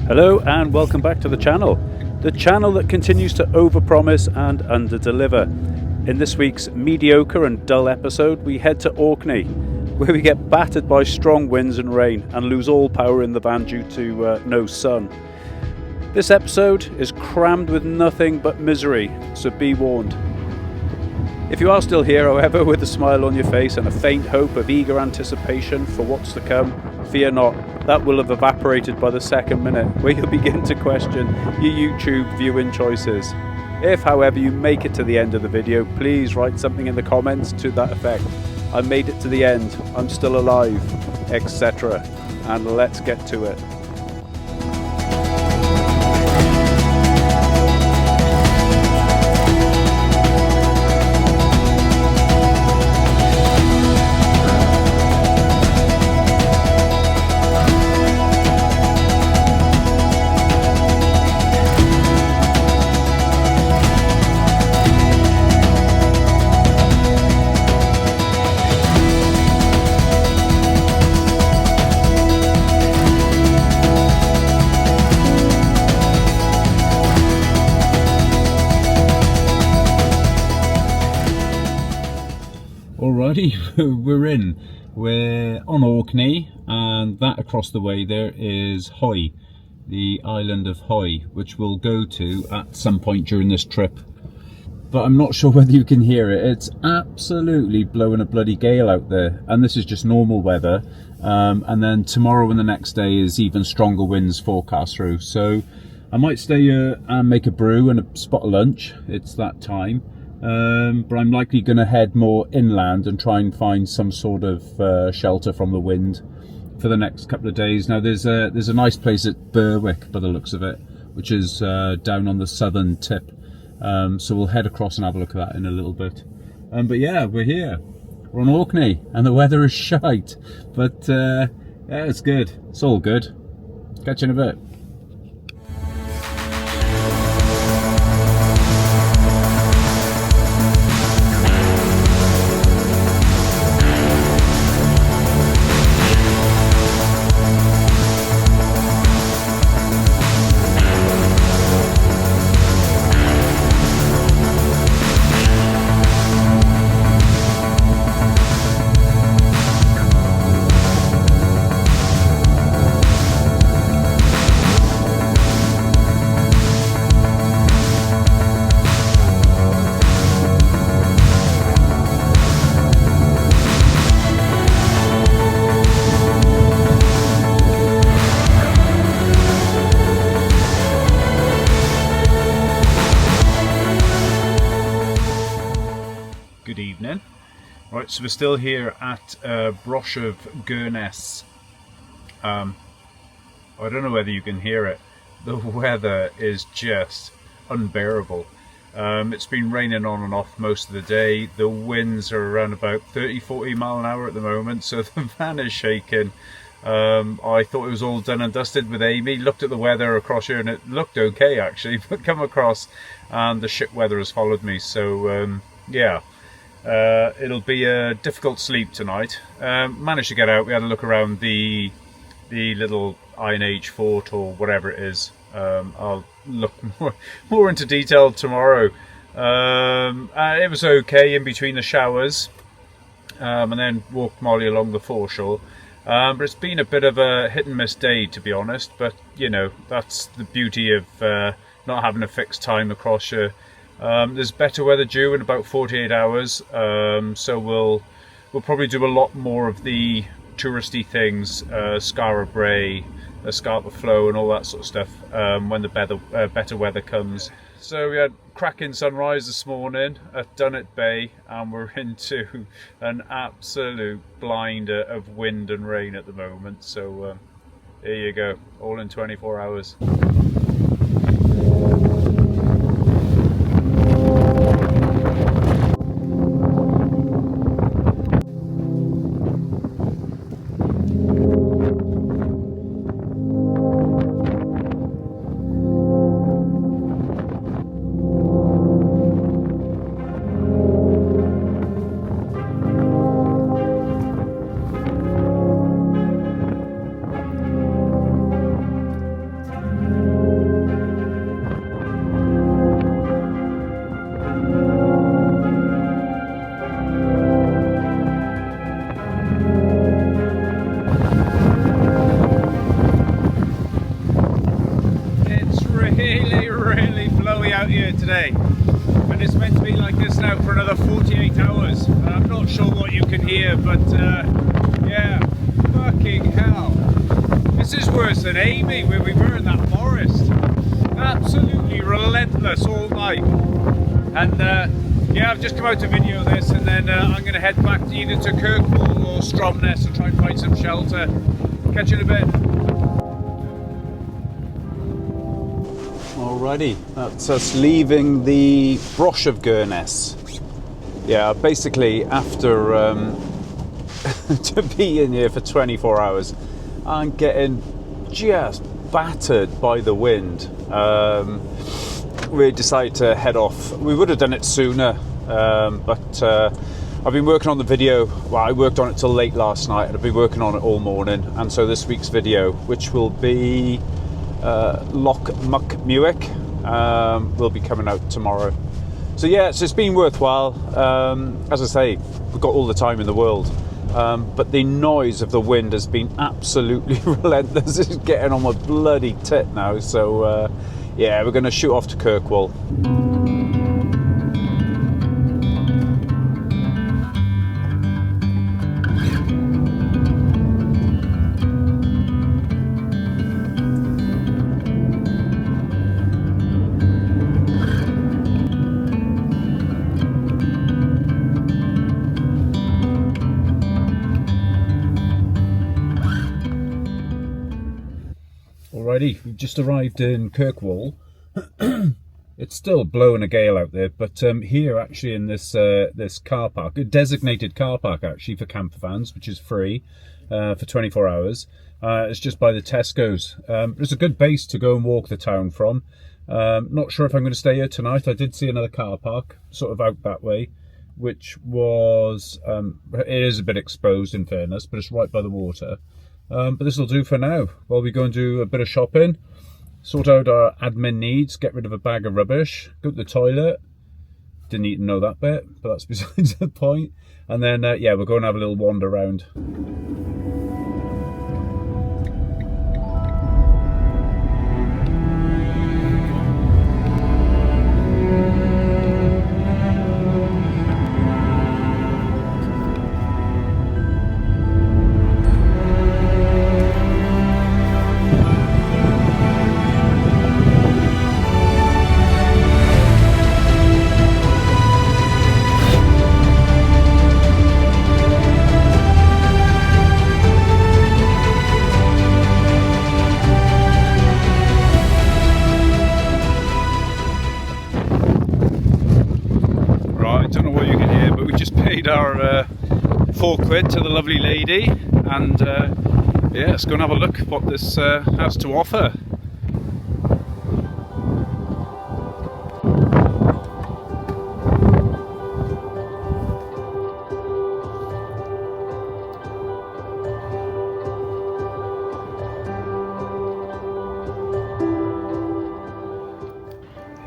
Hello and welcome back to the channel that continues to overpromise and underdeliver. In this week's mediocre and dull episode, we head to Orkney, where we get battered by strong winds and rain and lose all power in the van due to no sun. This episode is crammed with nothing but misery, so be warned. If you are still here, however, with a smile on your face and a faint hope of eager anticipation for what's to come, fear not, that will have evaporated by the second minute, where you'll begin to question your YouTube viewing choices. If, however, you make it to the end of the video, please write something in the comments to that effect. I made it to the end, I'm still alive, etc. And let's get to it. Alrighty, we're on Orkney, and that across the way there is Hoy, the island of Hoy, which we'll go to at some point during this trip. But I'm not sure whether you can hear it. It's absolutely blowing a bloody gale out there, and this is just normal weather. And then tomorrow and the next day is even stronger winds forecast through. So I might stay here and make a brew and a spot of lunch. It's that time. But I'm likely going to head more inland and try and find some sort of shelter from the wind for the next couple of days. Now there's a nice place at Berwick by the looks of it, which is down on the southern tip. So we'll head across and have a look at that in a little bit. But yeah, we're here. We're on Orkney and the weather is shite. But yeah, it's good. It's all good. Catch you in a bit. Good evening. Right, so we're still here at Broch of Gurness. I don't know whether you can hear it. The weather is just unbearable. It's been raining on and off most of the day. The winds are around about 30-40 mile an hour at the moment, so the van is shaking. I thought it was all done and dusted with Amy. Looked at the weather across here and it looked okay actually, but come across and the shit weather has followed me. So yeah. It'll be a difficult sleep tonight. Managed to get out. We had a look around the little Iron Age fort or whatever it is. I'll look more into detail tomorrow. It was okay in between the showers, and then walked Molly along the foreshore. But it's been a bit of a hit and miss day, to be honest. But you know, that's the beauty of not having a fixed time across here. There's better weather due in about 48 hours, so we'll probably do a lot more of the touristy things, Skara Brae, Scarpa Flow and all that sort of stuff when the better weather comes. So we had cracking sunrise this morning at Dunnet Bay, and we're into an absolute blinder of wind and rain at the moment. So here you go, all in 24 hours. but yeah, fucking hell. This is worse than Amy, where we were in that forest. Absolutely relentless all night. And yeah, I've just come out to video this, and then I'm going to head back to either to Kirkwall or Stromness and try and find some shelter. Catch you in a bit. Alrighty, that's us leaving the Broch of Gurness. Yeah, basically after to be in here for 24 hours, I'm getting just battered by the wind. We decided to head off. We would have done it sooner, but I've been working on the video. Well, I worked on it till late last night, and I've been working on it all morning. And so this week's video, which will be Loch Muckmuick, will be coming out tomorrow. So yeah, so it's been worthwhile. As I say, we've got all the time in the world, but the noise of the wind has been absolutely relentless. It's getting on my bloody tit now. So yeah, we're going to shoot off to Kirkwall. Alrighty, we've just arrived in Kirkwall. It's still blowing a gale out there, but here actually in this this car park, a designated car park actually for camper vans, which is free for 24 hours. It's just by the Tesco's. It's a good base to go and walk the town from. Not sure if I'm going to stay here tonight. I did see another car park sort of out that way, which was it is a bit exposed in fairness, but it's right by the water. But this will do for now. While we go and do a bit of shopping, sort out our admin needs, get rid of a bag of rubbish, go to the toilet. Didn't even know that bit, but that's besides the point. And then, yeah, we'll go and have a little wander around. Our £4 to the lovely lady, and yeah, let's go and have a look what this has to offer.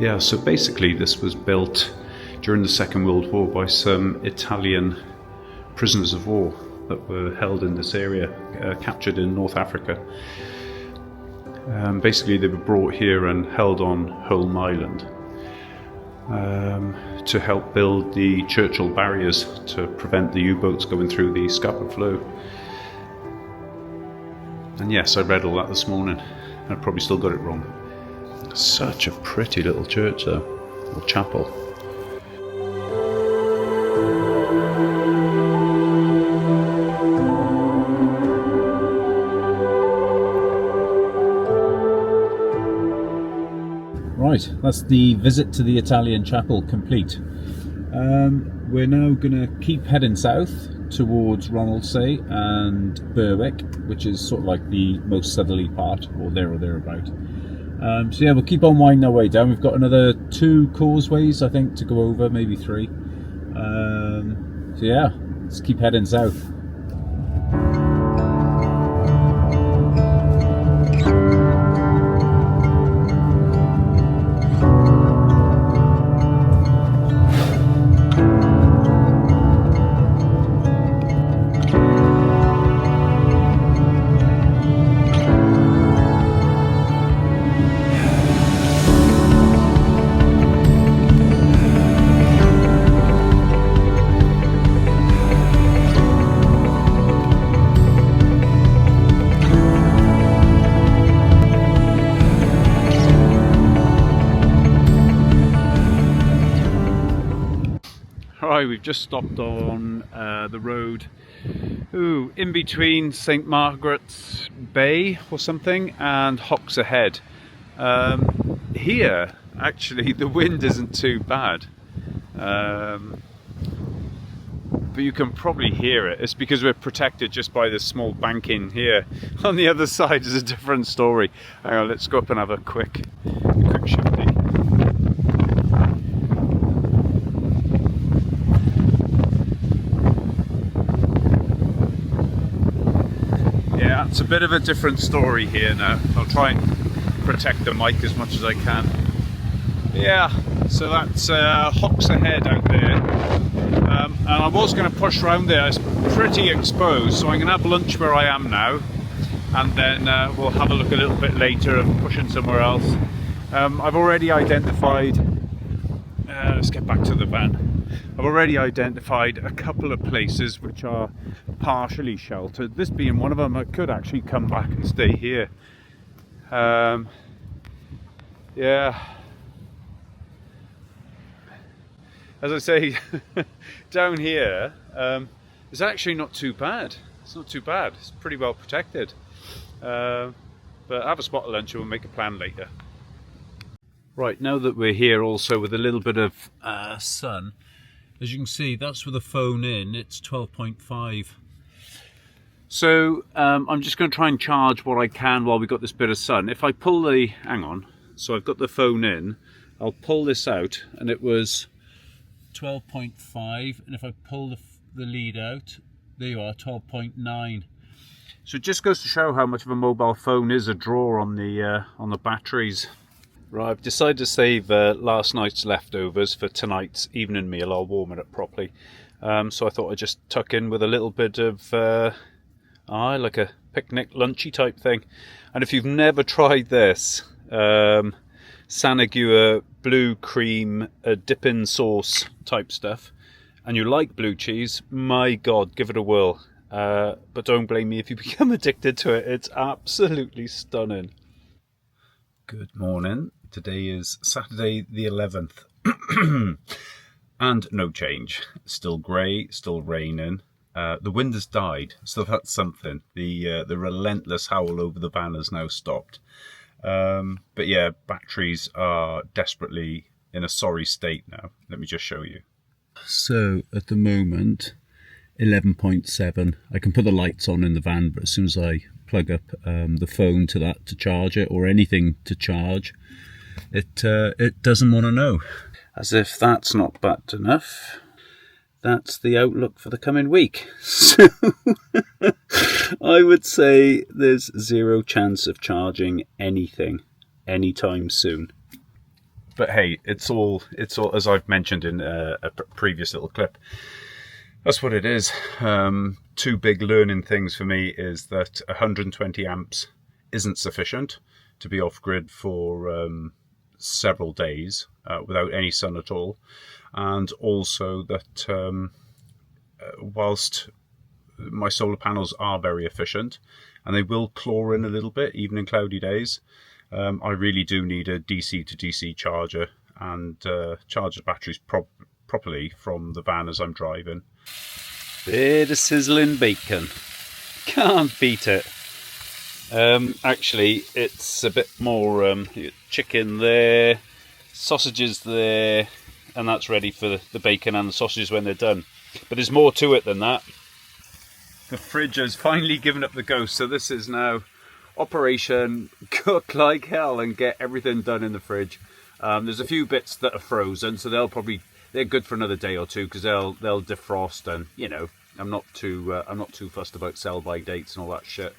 Yeah, so basically this was built during the Second World War by some Italian prisoners of war that were held in this area, captured in North Africa. Basically they were brought here and held on Holm Island to help build the Churchill Barriers to prevent the U-boats going through the Scapa Flow. And yes, I read all that this morning. I probably still got it wrong. Such a pretty little church though, or chapel. Right, that's the visit to the Italian chapel complete. We're now going to keep heading south towards Ronaldsay and Berwick, which is sort of like the most southerly part, or there or thereabout. So yeah, we'll keep on winding our way down. We've got another 2 causeways, I think, to go over, maybe 3. So yeah, let's keep heading south. Right, we've just stopped on the road in between St Margaret's Bay or something and Hoxa Head. Here, actually, the wind isn't too bad, but you can probably hear it. It's because we're protected just by this small banking here. On the other side is a different story. Hang on, let's go up and have a quick shifty. Yeah, it's a bit of a different story here now. I'll try and protect the mic as much as I can. Yeah, so that's Hoxa Head out there. And I was going to push around there. It's pretty exposed, so I'm going to have lunch where I am now, and then we'll have a look a little bit later of pushing somewhere else. I've already identified, let's get back to the van. I've already identified a couple of places which are partially sheltered. This being one of them, I could actually come back and stay here. Yeah. As I say, down here, it's actually not too bad. It's not too bad. It's pretty well protected. But have a spot of lunch and we'll make a plan later. Right, now that we're here also with a little bit of sun, as you can see, that's with the phone in, it's 12.5. So I'm just going to try and charge what I can while we've got this bit of sun. If I pull the, hang on, so I've got the phone in, I'll pull this out and it was 12.5, and if I pull the lead out, there you are, 12.9. So it just goes to show how much of a mobile phone is a draw on the batteries. Right, I've decided to save last night's leftovers for tonight's evening meal. I'll warm it up properly. So I thought I'd just tuck in with a little bit of like a picnic lunchy type thing. And if you've never tried this, Sanagua blue cream dipping sauce type stuff, and you like blue cheese, my god, give it a whirl. But don't blame me if you become addicted to it. It's absolutely stunning. Good morning. Today is Saturday the 11th and no change. Still grey, still raining. The wind has died, so that's something. The relentless howl over the van has now stopped. But yeah, batteries are desperately in a sorry state now. Let me just show you. So at the moment, 11.7. I can put the lights on in the van, but as soon as I plug up the phone to that to charge it, or anything to charge, it doesn't want to know. As if that's not bad enough, that's the outlook for the coming week. So I would say there's zero chance of charging anything anytime soon. But hey, it's all as I've mentioned in a previous little clip. That's what it is. Two big learning things for me is that 120 amps isn't sufficient to be off grid for several days without any sun at all, and also that whilst my solar panels are very efficient and they will claw in a little bit even in cloudy days, I really do need a DC to DC charger and charge the batteries properly from the van as I'm driving. Bit of sizzling bacon, can't beat it. Actually, it's a bit more chicken there, sausages there, and that's ready for the bacon and the sausages when they're done. But there's more to it than that. The fridge has finally given up the ghost, so this is now Operation Cook Like Hell and get everything done in the fridge. There's a few bits that are frozen, so they're good for another day or two because they'll defrost, and you know, I'm not too fussed about sell-by dates and all that shit.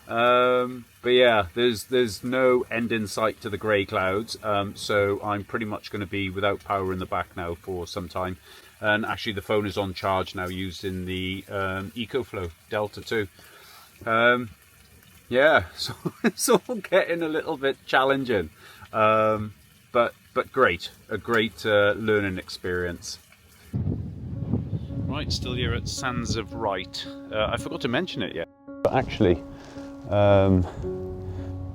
But yeah, there's no end in sight to the grey clouds, so I'm pretty much going to be without power in the back now for some time. And actually the phone is on charge now using the EcoFlow Delta 2. Yeah, so it's all getting a little bit challenging, but great, a great learning experience. Right, still here at Sands of Wright. I forgot to mention it yet, but actually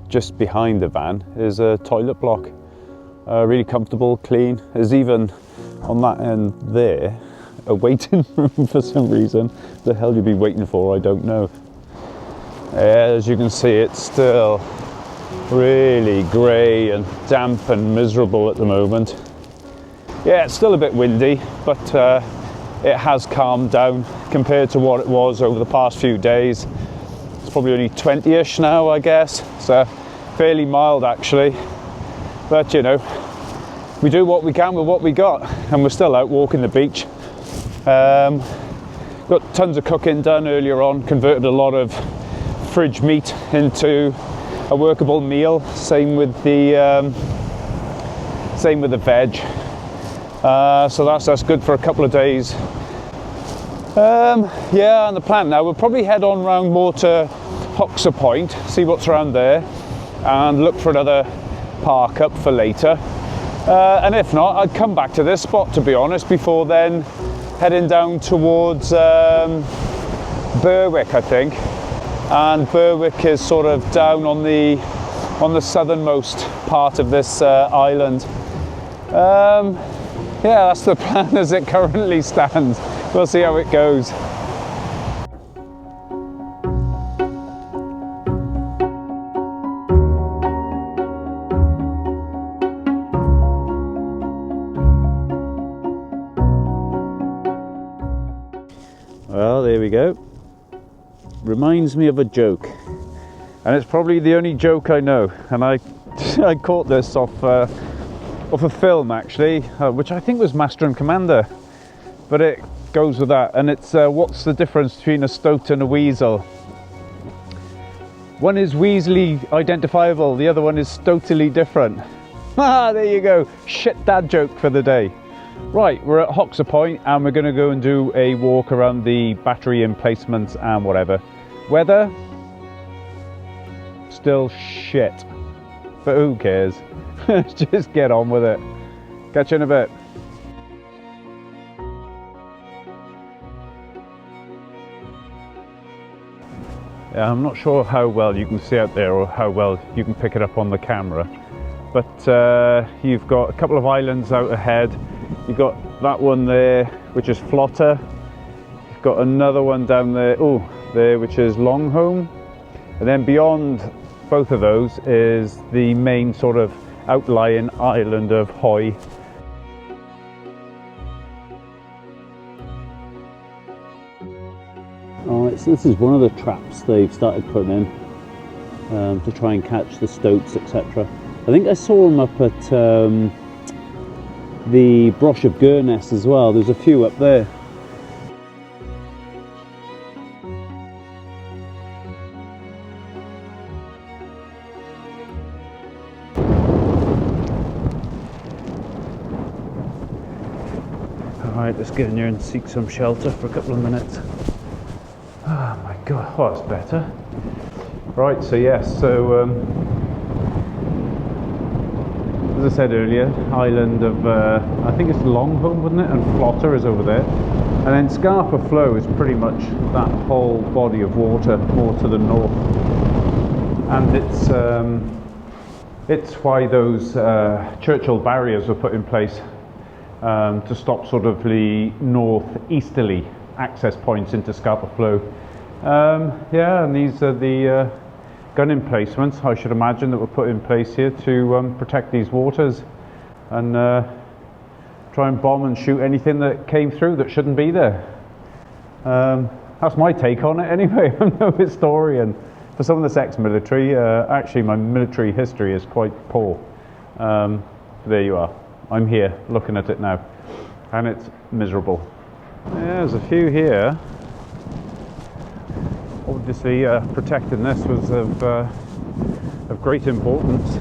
just behind the van is a toilet block. Really comfortable, clean. There's even on that end there a waiting room for some reason. The hell you'd be waiting for, I don't know. As you can see, it's still really grey and damp and miserable at the moment. Yeah, it's still a bit windy, but it has calmed down compared to what it was over the past few days. It's probably only 20-ish now, I guess, so fairly mild actually. But you know, we do what we can with what we got, and we're still out walking the beach. Got tons of cooking done earlier on, converted a lot of fridge meat into a workable meal. Same with the veg. So that's good for a couple of days. Yeah, and the plan now, we'll probably head on round more to Hoxa Point, see what's around there, and look for another park up for later. And if not, I'd come back to this spot, to be honest, before then heading down towards Berwick, I think. And Berwick is sort of down on the southernmost part of this island. Yeah, that's the plan as it currently stands. We'll see how it goes. Well, there we go. Reminds me of a joke, and it's probably the only joke I know, and I caught this off a film actually, which I think was Master and Commander, but it goes with that, and it's what's the difference between a stoat and a weasel? One is weaselly identifiable, the other one is stotily different. Ah, there you go, shit dad joke for the day. Right, we're at Hoxa Point and we're going to go and do a walk around the battery emplacements and whatever. Weather? Still shit. But who cares? Just get on with it. Catch you in a bit. Yeah, I'm not sure how well you can see out there or how well you can pick it up on the camera. But you've got a couple of islands out ahead. You've got that one there, which is Flotter. You've got another one down there, oh, there, which is Longholm. And then beyond both of those is the main sort of outlying island of Hoy. Alright, so this is one of the traps they've started putting in to try and catch the stoats, etc. I think I saw them up at the Broch of Gurness as well. There's a few up there. Alright, let's get in here and seek some shelter for a couple of minutes. Oh my god, oh, that's better. Right, so yes, as I said earlier, island of, I think it's Longholm, wasn't it? And Flotter is over there. And then Scapa Flow is pretty much that whole body of water, more to the north. And it's why those Churchill Barriers were put in place to stop sort of the northeasterly access points into Scapa Flow. Yeah, and these are the gun emplacements, I should imagine, that were put in place here to protect these waters and try and bomb and shoot anything that came through that shouldn't be there. That's my take on it anyway. I'm no historian. For someone that's ex-military, actually my military history is quite poor. There you are. I'm here looking at it now, and it's miserable. Yeah, there's a few here. Obviously, protecting this was of great importance.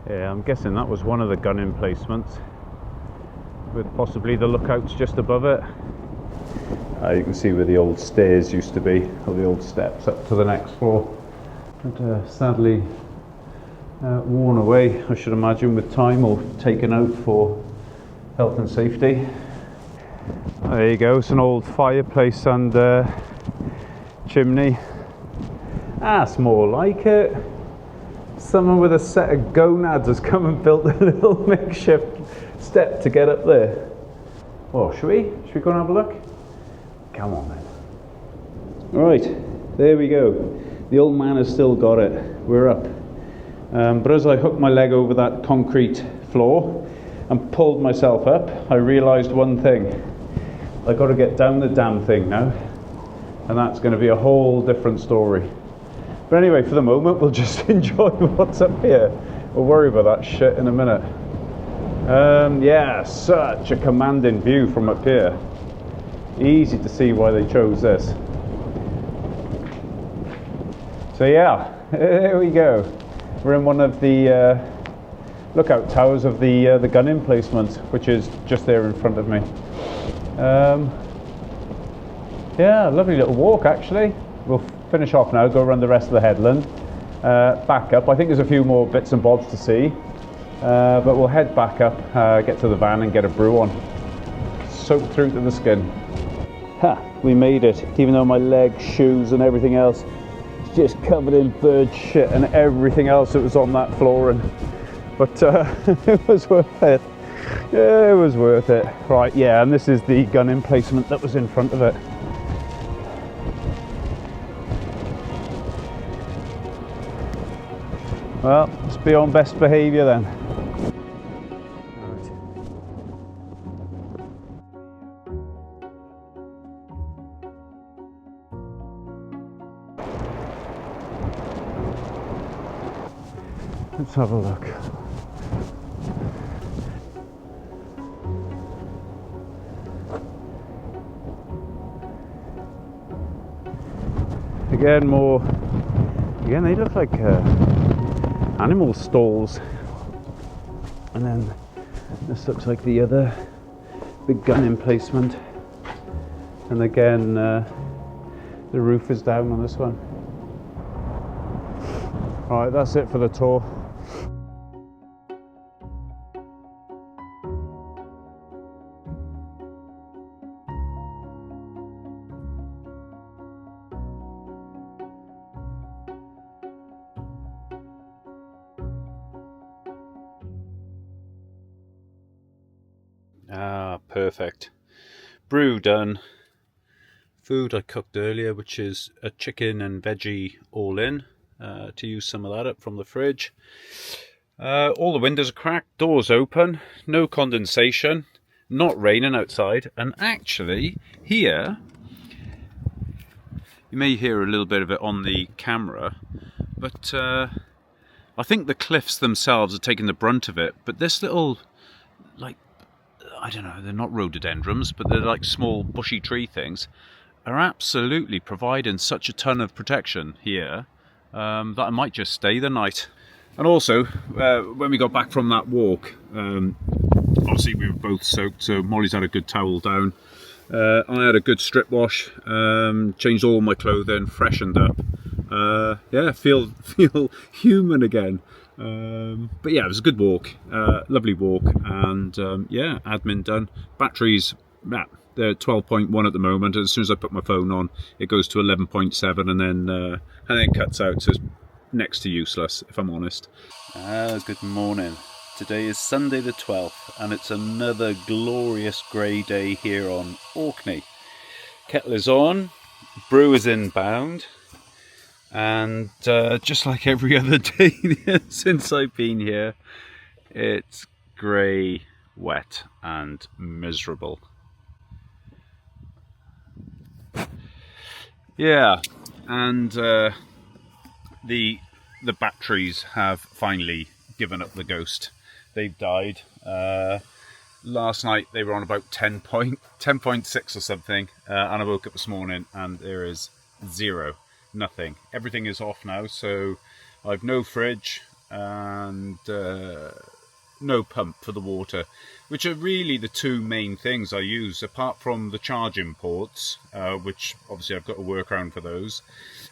Yeah, I'm guessing that was one of the gun emplacements, with possibly the lookouts just above it. You can see where the old stairs used to be, or the old steps up to the next floor. But sadly worn away, I should imagine, with time, or taken out for health and safety. There you go, it's an old fireplace and chimney. That's more like it. someone with a set of gonads has come and built a little makeshift step to get up there. Oh, should we go and have a look? Come on then. All right, there we go. The old man has still got it. We're up. But as I hooked my leg over that concrete floor and pulled myself up, I realised one thing. I got to get down the damn thing now, and that's going to be a whole different story. But anyway, for the moment, we'll just enjoy what's up here. We'll worry about that shit in a minute. Yeah, such a commanding view from up here. Easy to see why they chose this. So yeah, there we go. We're in one of the lookout towers of the gun emplacement, which is just there in front of me. Yeah, lovely little walk actually. We'll finish off now, go around the rest of the headland, back up. I think there's a few more bits and bobs to see, but we'll head back up, get to the van and get a brew on. Soaked through to the skin. Ha! We made it, even though my legs, shoes and everything else is just covered in bird shit and everything else that was on that flooring. But it was worth it. Yeah, it was worth it. Right, yeah, and this is the gun emplacement that was in front of it. Well, let's be on best behaviour then. Let's have a look. Again, they look like animal stalls. And then this looks like the other big gun emplacement. And again, the roof is down on this one. All right, that's it for the tour. Ah, perfect. Brew done. Food I cooked earlier, which is a chicken and veggie all in, to use some of that up from the fridge. All the windows are cracked, doors open, no condensation, not raining outside, and actually here, you may hear a little bit of it on the camera, but I think the cliffs themselves are taking the brunt of it, but this little, like, I don't know, they're not rhododendrons, but they're like small bushy tree things, are absolutely providing such a ton of protection here that I might just stay the night. And also, when we got back from that walk, obviously we were both soaked, so Molly's had a good towel down. I had a good strip wash, changed all my clothing, freshened up. Yeah, feel human again. But yeah, it was a good walk, lovely walk, and yeah, admin done. Batteries, they're 12.1 at the moment. As soon as I put my phone on, it goes to 11.7, and then cuts out, so it's next to useless, if I'm honest. Good morning. Today is Sunday the 12th, and it's another glorious grey day here on Orkney. Kettle is on, brew is inbound. And just like every other day since I've been here, it's grey, wet and miserable. Yeah, and the batteries have finally given up the ghost. They've died. Last night they were on about 10.6 or something, and I woke up this morning and there is zero. Nothing. Everything is off now, so I've no fridge and no pump for the water, which are really the two main things I use, apart from the charging ports, which obviously I've got to work around for those,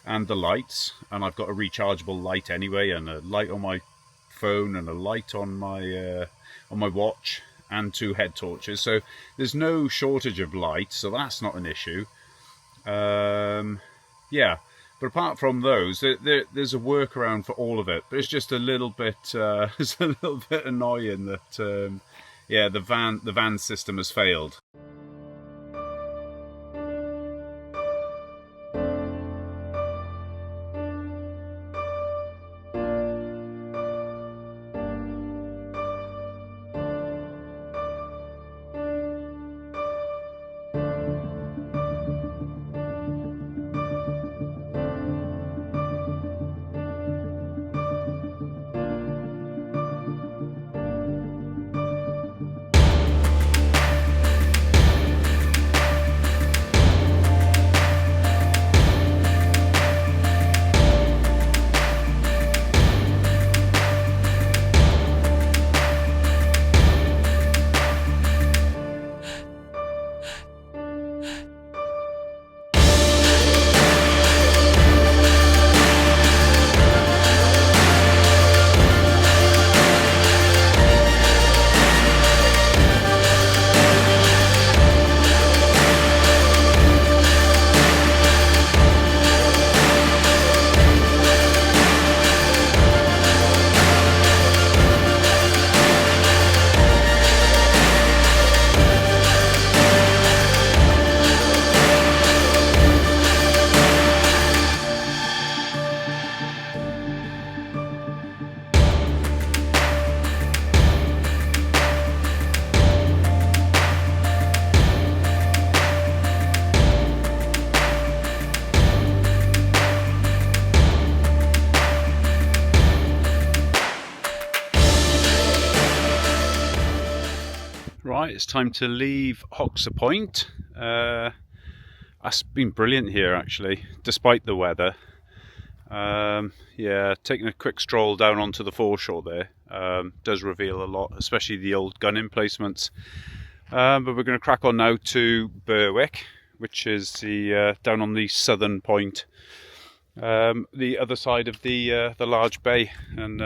and the lights, and I've got a rechargeable light anyway, and a light on my phone, and a light on my watch, and 2 head torches, so there's no shortage of light, so that's not an issue. Yeah. But apart from those, there's a workaround for all of it. But it's just a little bit, it's a little bit annoying that, yeah, the van system has failed. Right, it's time to leave Hoxa Point. It's been brilliant here actually, despite the weather. Yeah, taking a quick stroll down onto the foreshore there does reveal a lot, especially the old gun emplacements. But we're going to crack on now to Berwick, which is the down on the southern point, the other side of the large bay, and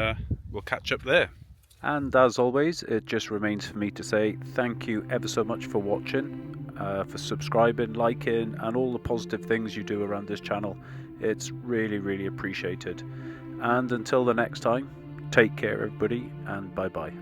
we'll catch up there. And as always, it just remains for me to say thank you ever so much for watching, for subscribing, liking, and all the positive things you do around this channel. It's really, really appreciated. And until the next time, take care everybody, and bye bye.